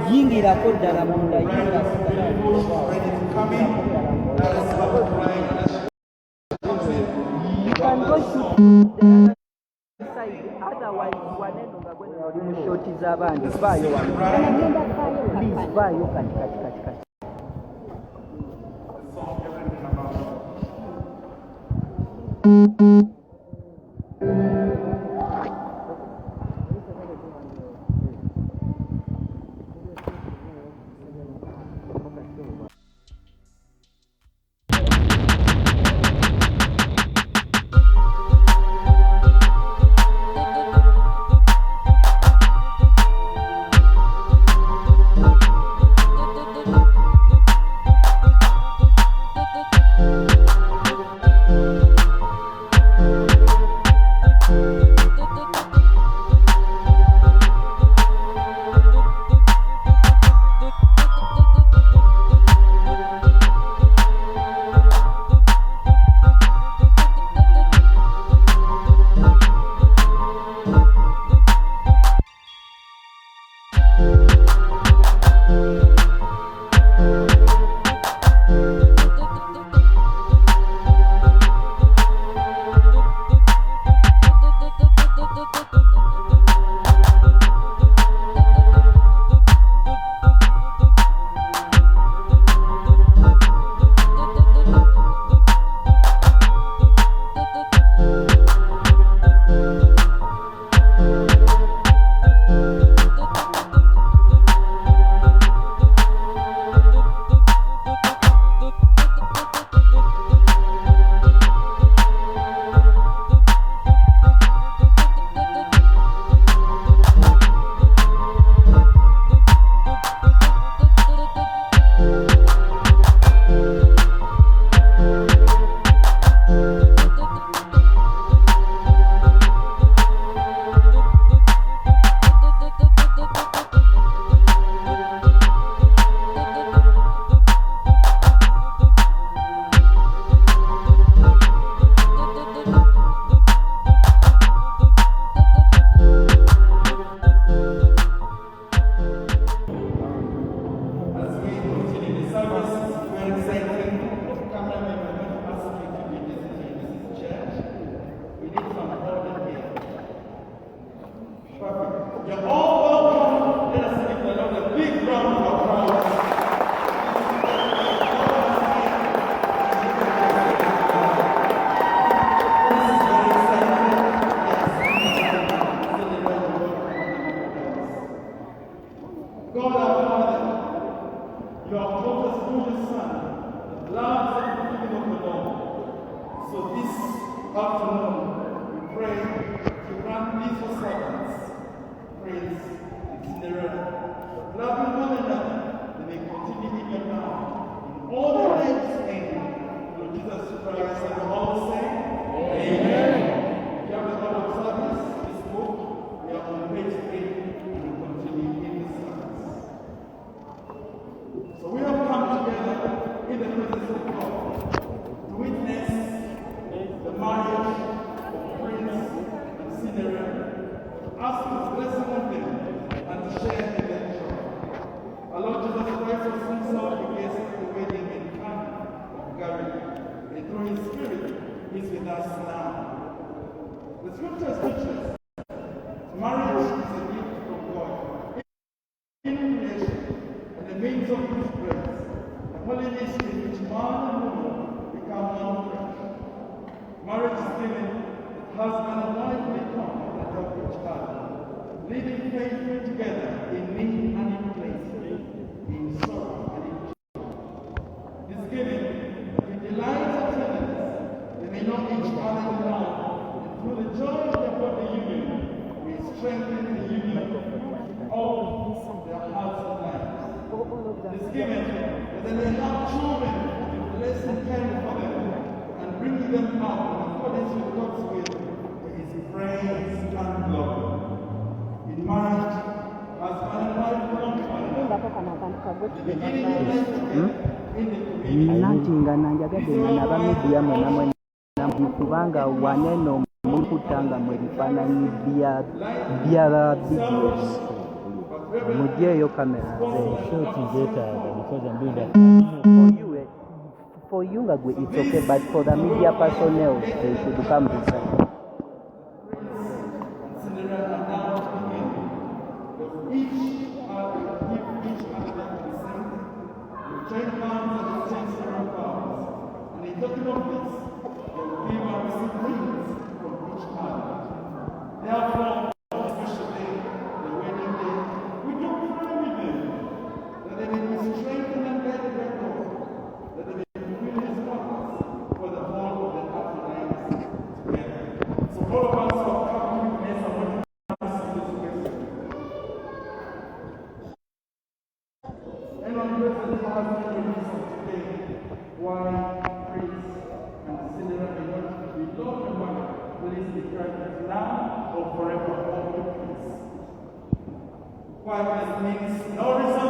yingirako ddala munda otherwise waneno nga gwe oli mu shoti z'abandi vaayo wano please vaayo kati. Nanti nga nanjagadde naba media mwenamwe kubanga waneno mukutanga mwe bifaananyi bya BDS muggyeeyo kamera shoti zeetaaga because I'm doing that. For you it's okay, but for the media personnel they should come this side. Therefore, especially the wedding day, we don't pray with them that they may be strengthened and better record, that they may fulfill his purpose for the whole of the happy lives together. So all of us are coming with this and what answer this question. And on this and the last release of today, why praise and consider and not be loved and why please be present now or forever, all your peace. Quietness means no reason